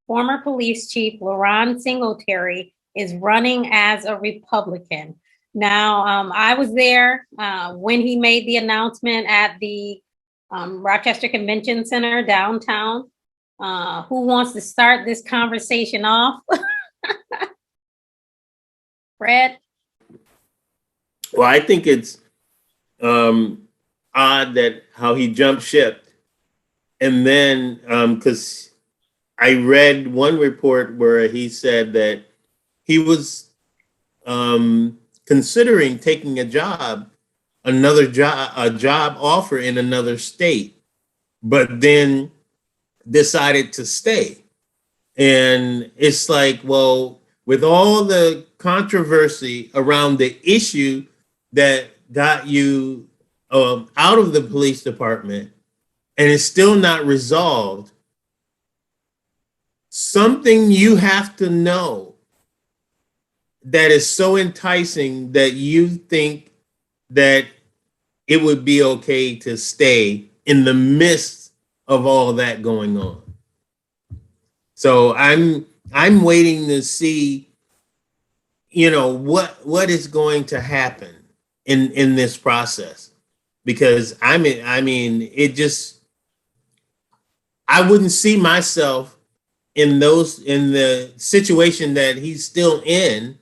former Police Chief La'Ron Singletary is running as a Republican. Now, I was there when he made the announcement at the Rochester Convention Center downtown. Who wants to start this conversation off? Fred? Well, I think it's odd that how he jumped ship. And then, because I read one report where he said that he was considering taking a job offer in another state, but then decided to stay. And it's like, well, with all the controversy around the issue that got you out of the police department and it's still not resolved, something you have to know that is so enticing that you think that it would be okay to stay in the midst of all that going on. So I'm waiting to see, what is going to happen in this process, because I wouldn't see myself in the situation that he's still in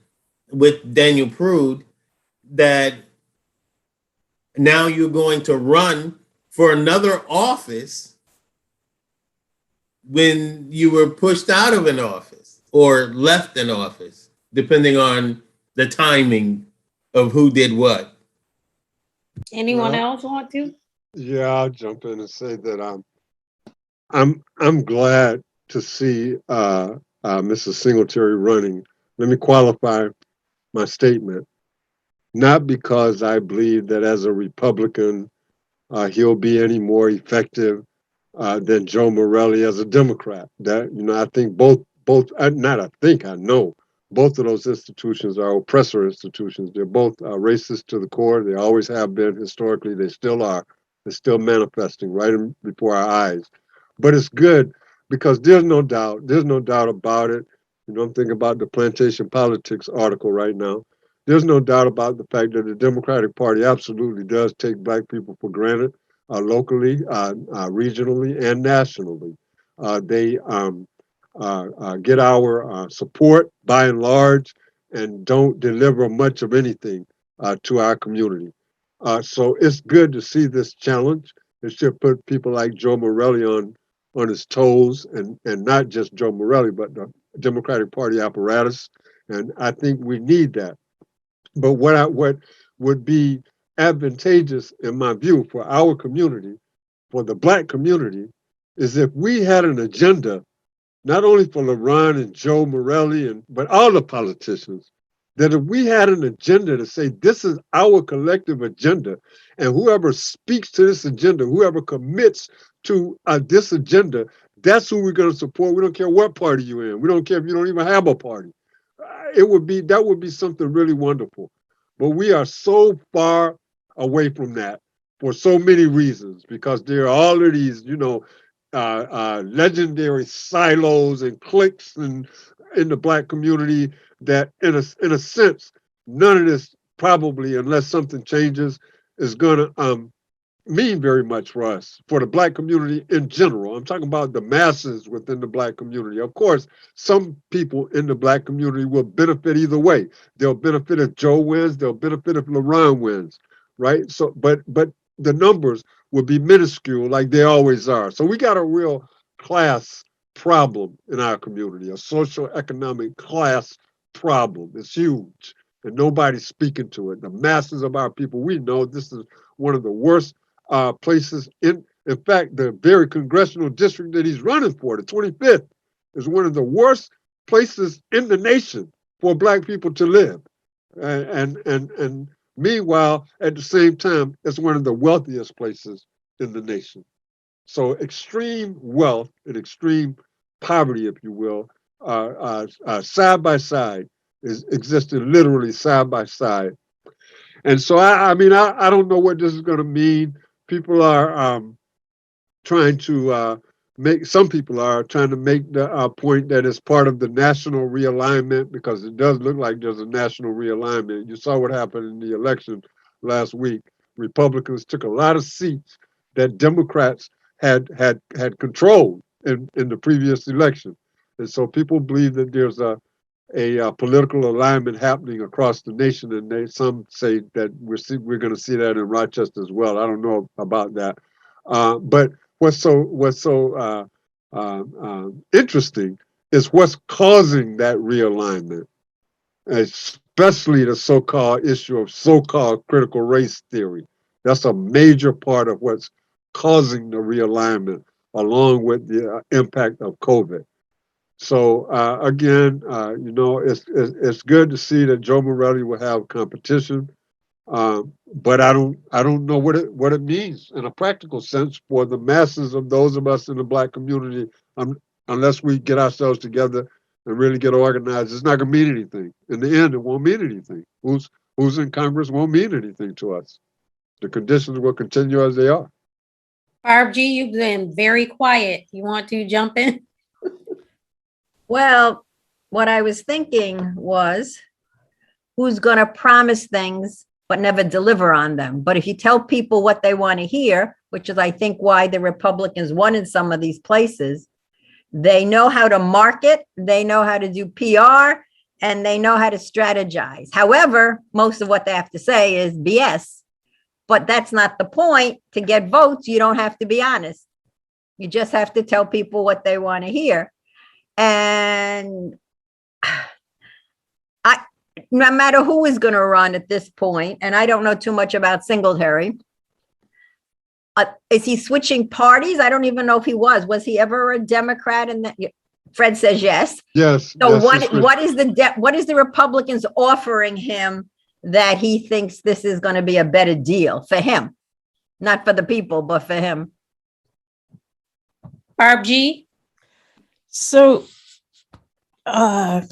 with Daniel Prude, that now you're going to run for another office when you were pushed out of an office or left an office, depending on the timing of who did what. Anyone else want to? Yeah, I'll jump in and say that I'm glad to see Mrs. Singletary running. Let me qualify my statement. Not because I believe that as a Republican he'll be any more effective than Joe Morelli as a Democrat. That I think I know both of those institutions are oppressor institutions. They're both racist to the core. They always have been historically. They still are. They're still manifesting right before our eyes. But it's good because there's no doubt about it. I'm thinking about the Plantation Politics article right now. There's no doubt about the fact that the Democratic Party absolutely does take Black people for granted, locally, regionally, and nationally. They get our support by and large and don't deliver much of anything to our community. So it's good to see this challenge. It should put people like Joe Morelli on his toes, and not just Joe Morelli, but the Democratic Party apparatus. And I think we need that. But what would be advantageous, in my view, for our community, for the Black community, is if we had an agenda, not only for La'Ron and Joe Morelli, but all the politicians, that if we had an agenda to say this is our collective agenda, and whoever speaks to this agenda, whoever commits to this agenda, that's who we're going to support. We don't care what party you're in. We don't care if you don't even have a party. That would be something really wonderful. But we are so far away from that for so many reasons, because there are all of these, legendary silos and cliques in the Black community that, in a sense, none of this probably, unless something changes, is going to mean very much for us, for the Black community in general. I'm talking about the masses within the Black community. Of course, some people in the Black community will benefit either way. They'll benefit if Joe wins. They'll benefit if La'Ron wins, right? So, but the numbers will be minuscule, like they always are. So we got a real class problem in our community, a social economic class problem. It's huge, and nobody's speaking to it. The masses of our people, we know this is one of the worst places in fact, the very congressional district that he's running for, the 25th, is one of the worst places in the nation for Black people to live. And meanwhile, at the same time, it's one of the wealthiest places in the nation. So extreme wealth and extreme poverty, if you will, side by side, is existing literally side by side. And so, I don't know what this is going to mean. People are trying to some people are trying to make the point that it's part of the national realignment, because it does look like there's a national realignment. You saw what happened in the election last week. Republicans took a lot of seats that Democrats had controlled in the previous election. And so people believe that there's a political alignment happening across the nation, and some say that we're going to see that in Rochester as well. I don't know about that, but what's so interesting is what's causing that realignment, especially the so-called issue of so-called critical race theory. That's a major part of what's causing the realignment, along with the impact of COVID. So again, it's good to see that Joe Morelli will have competition, but I don't know what it means in a practical sense for the masses of those of us in the Black community, unless we get ourselves together and really get organized. It's not going to mean anything. In the end, it won't mean anything. Who's in Congress won't mean anything to us. The conditions will continue as they are. Barb G, you've been very quiet. You want to jump in? Well, what I was thinking was, who's going to promise things but never deliver on them? But if you tell people what they want to hear, which is, I think, why the Republicans won in some of these places, they know how to market, they know how to do PR, and they know how to strategize. However, most of what they have to say is BS. But that's not the point. To get votes, you don't have to be honest. You just have to tell people what they want to hear. And no matter who is going to run at this point, and I don't know too much about Singletary, is he switching parties? I don't even know if he was. Was he ever a Democrat? And Fred says yes. Yes. So yes, what is the Republicans offering him that he thinks this is going to be a better deal for him? Not for the people, but for him. Barb G? So I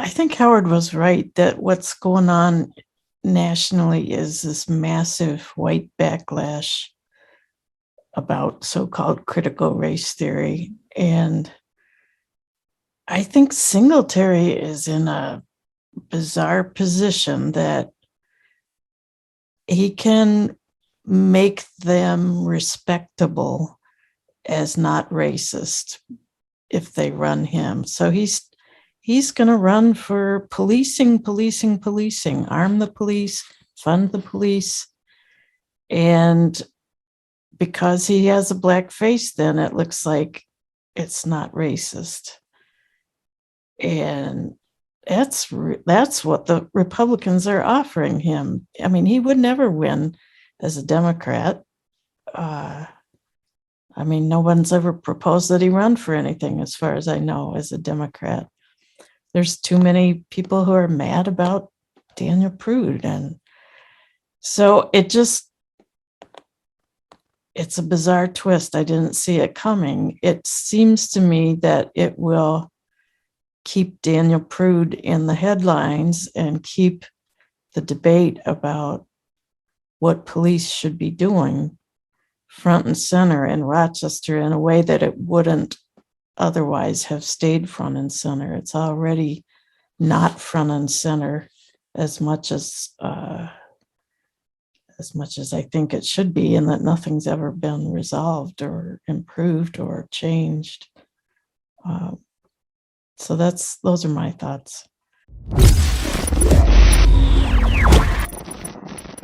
think Howard was right that what's going on nationally is this massive white backlash about so-called critical race theory. And I think Singletary is in a bizarre position that he can make them respectable as not racist if they run him. So he's going to run for policing, arm the police, fund the police. And because he has a black face, then it looks like it's not racist. And that's what the Republicans are offering him. I mean, he would never win as a Democrat. I mean, no one's ever proposed that he run for anything, as far as I know, as a Democrat. There's too many people who are mad about Daniel Prude. And so it's a bizarre twist. I didn't see it coming. It seems to me that it will keep Daniel Prude in the headlines and keep the debate about what police should be doing front and center in Rochester in a way that it wouldn't otherwise have stayed front and center. It's already not front and center as much as I think it should be, and that nothing's ever been resolved or improved or changed. So those are my thoughts.